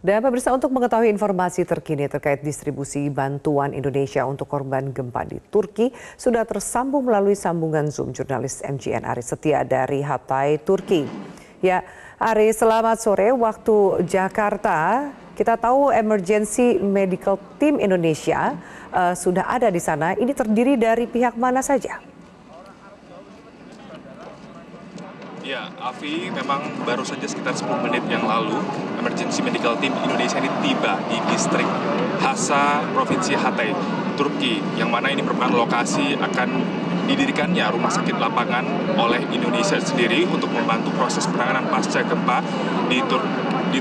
Dan pemirsa, untuk mengetahui informasi terkini terkait distribusi bantuan Indonesia untuk korban gempa di Turki, sudah tersambung melalui sambungan Zoom jurnalis MGN Aris Setia dari Hatay, Turki. Ya, Aris, selamat sore waktu Jakarta. Kita tahu Emergency Medical Team Indonesia sudah ada di sana. Ini terdiri dari pihak mana saja? Ya, Afi, memang baru saja sekitar 10 menit yang lalu, Emergency Medical Team Indonesia ini tiba di distrik Hasa, Provinsi Hatay, Turki, yang mana ini merupakan lokasi akan didirikannya rumah sakit lapangan oleh Indonesia sendiri untuk membantu proses penanganan pasca gempa di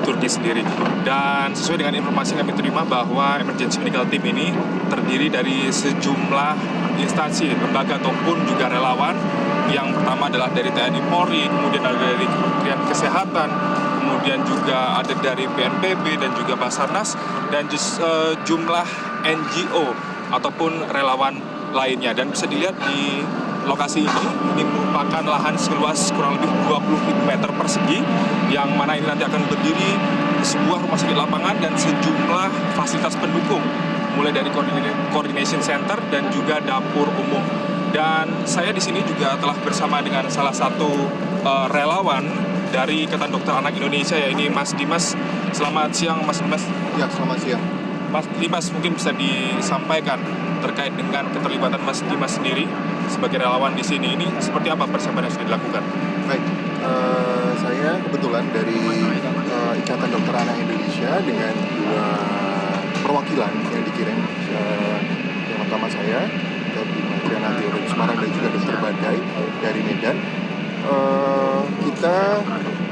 Turki sendiri. Dan sesuai dengan informasi yang kami terima bahwa Emergency Medical Team ini terdiri dari sejumlah instansi, lembaga ataupun juga relawan. Yang pertama adalah dari TNI Polri, kemudian ada dari Kementerian Kesehatan, kemudian juga ada dari BNPB dan juga Basarnas, dan jumlah NGO ataupun relawan lainnya. Dan bisa dilihat di lokasi ini merupakan lahan seluas kurang lebih 20.000 meter persegi, yang mana ini nanti akan berdiri sebuah rumah sakit lapangan dan sejumlah fasilitas pendukung, mulai dari coordination center dan juga dapur umum. Dan saya di sini juga telah bersama dengan salah satu relawan dari Ikatan Dokter Anak Indonesia, ya ini Mas Dimas. Selamat siang, Mas Dimas. Ya, selamat siang. Mas Dimas, mungkin bisa disampaikan terkait dengan keterlibatan Mas Dimas sendiri sebagai relawan di sini. Ini seperti apa persiapan yang sudah dilakukan? Baik, saya kebetulan dari Ikatan Dokter Anak Indonesia dengan dua perwakilan yang dikirim. Yang pertama saya, Dr. Nanti dari Semarang, dan juga Dr. Badai dari Medan. Kita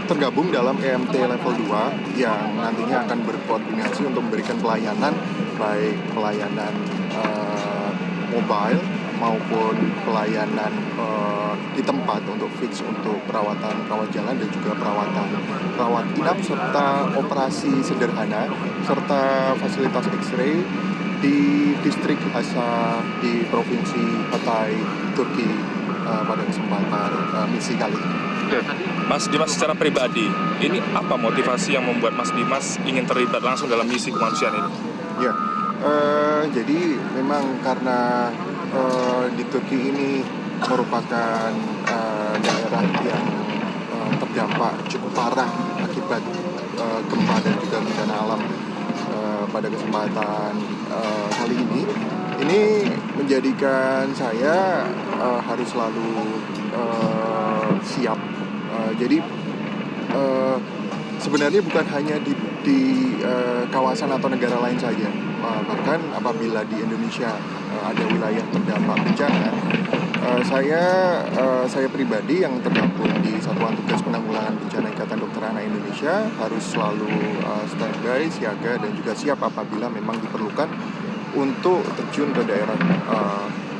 tergabung dalam EMT level 2 yang nantinya akan berkoordinasi untuk memberikan pelayanan, baik pelayanan mobile maupun pelayanan di tempat untuk fix untuk rawat jalan dan juga rawat inap, serta operasi sederhana serta fasilitas X-ray di distrik Hasa di Provinsi Hatay, Turki pada kesempatan misi kali ini. Mas Dimas, secara pribadi, ini apa motivasi yang membuat Mas Dimas ingin terlibat langsung dalam misi kemanusiaan ini? Ya, jadi memang karena di Turki ini merupakan daerah yang terdampak cukup parah akibat gempa dan juga bencana alam. Pada kesempatan kali ini menjadikan saya harus selalu siap. Jadi sebenarnya bukan hanya di kawasan atau negara lain saja, bahkan apabila di Indonesia ada wilayah terdampak bencana, saya pribadi yang tergabung di Satuan Tugas Penanggulangan Bencana Ikatan Dokter Anak Indonesia harus selalu standby, siaga, dan juga siap apabila memang diperlukan untuk terjun ke daerah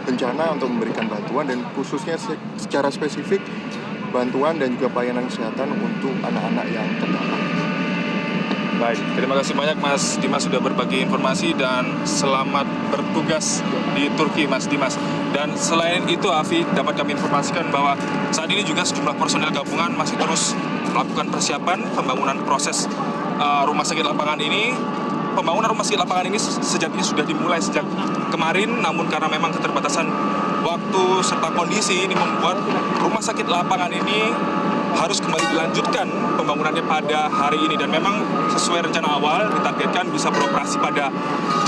bencana untuk memberikan bantuan, dan khususnya secara spesifik bantuan dan juga pelayanan kesehatan untuk anak-anak yang terdampak. Baik, terima kasih banyak Mas Dimas sudah berbagi informasi, dan selamat bertugas di Turki, Mas Dimas. Dan selain itu, Afi, dapat kami informasikan bahwa saat ini juga sejumlah personel gabungan masih terus melakukan persiapan pembangunan proses rumah sakit lapangan ini. Pembangunan rumah sakit lapangan ini sejatinya sudah dimulai sejak kemarin, namun karena memang keterbatasan waktu serta kondisi ini membuat rumah sakit lapangan ini harus kembali dilanjutkan pembangunannya pada hari ini, dan memang sesuai rencana awal ditargetkan bisa beroperasi pada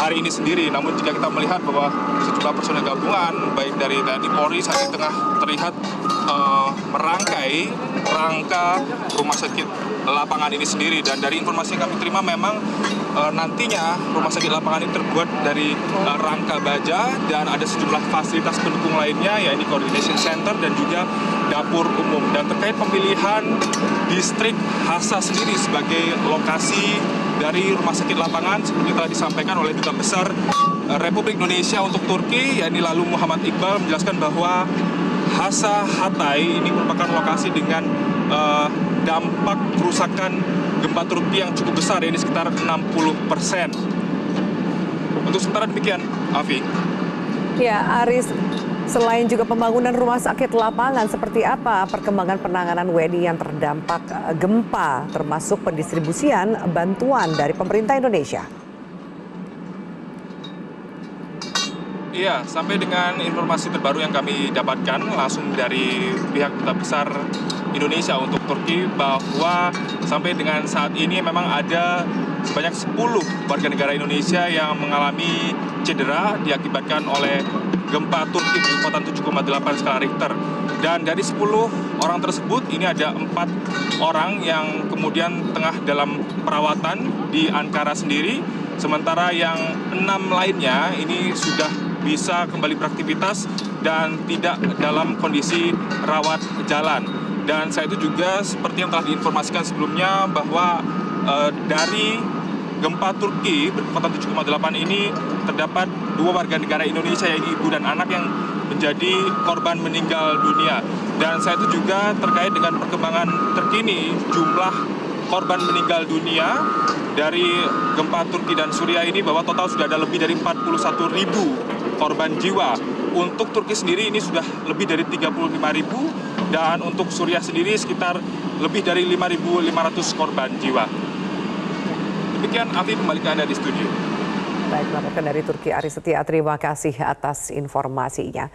hari ini sendiri. Namun jika kita melihat bahwa sejumlah personel gabungan baik dari TNI Polri saat ini tengah terlihat merangkai rangka rumah sakit lapangan ini sendiri, dan dari informasi yang kami terima memang nantinya rumah sakit lapangan ini terbuat dari rangka baja, dan ada sejumlah fasilitas pendukung lainnya, yaitu coordination center dan juga dapur umum. Dan terkait pemilihan distrik Hasa sendiri sebagai lokasi dari rumah sakit lapangan, seperti telah disampaikan oleh Duta Besar Republik Indonesia untuk Turki, yakni Lalu Muhammad Iqbal, menjelaskan bahwa Hasa Hatay ini merupakan lokasi dengan dampak kerusakan gempa Turki yang cukup besar, ini sekitar 60%. Untuk sementara demikian, Afi. Ya, Aris, Selain juga pembangunan rumah sakit lapangan, seperti apa perkembangan penanganan WNI yang terdampak gempa, termasuk pendistribusian bantuan dari pemerintah Indonesia? Iya, sampai dengan informasi terbaru yang kami dapatkan langsung dari pihak Duta Besar Indonesia untuk Turki, bahwa sampai dengan saat ini memang ada sebanyak 10 warga negara Indonesia yang mengalami cedera diakibatkan oleh gempa Turki berkekuatan 7,8 skala Richter. Dan dari 10 orang tersebut, ini ada 4 orang yang kemudian tengah dalam perawatan di Ankara sendiri, sementara yang 6 lainnya ini sudah bisa kembali beraktivitas dan tidak dalam kondisi rawat jalan. Dan saya itu juga seperti yang telah diinformasikan sebelumnya bahwa dari gempa Turki berkekuatan 7,8 ini terdapat 2 warga negara Indonesia, yaitu ibu dan anak, yang menjadi korban meninggal dunia. Dan saya itu juga terkait dengan perkembangan terkini jumlah korban meninggal dunia dari gempa Turki dan Suriah ini, bahwa total sudah ada lebih dari 41.000 korban jiwa. Untuk Turki sendiri ini sudah lebih dari 35.000, dan untuk Suriah sendiri sekitar lebih dari 5.500 korban jiwa. Demikian, Afi, kembali ke Anda di studio. Baik, melaporkan dari Turki, Aris Setia, terima kasih atas informasinya.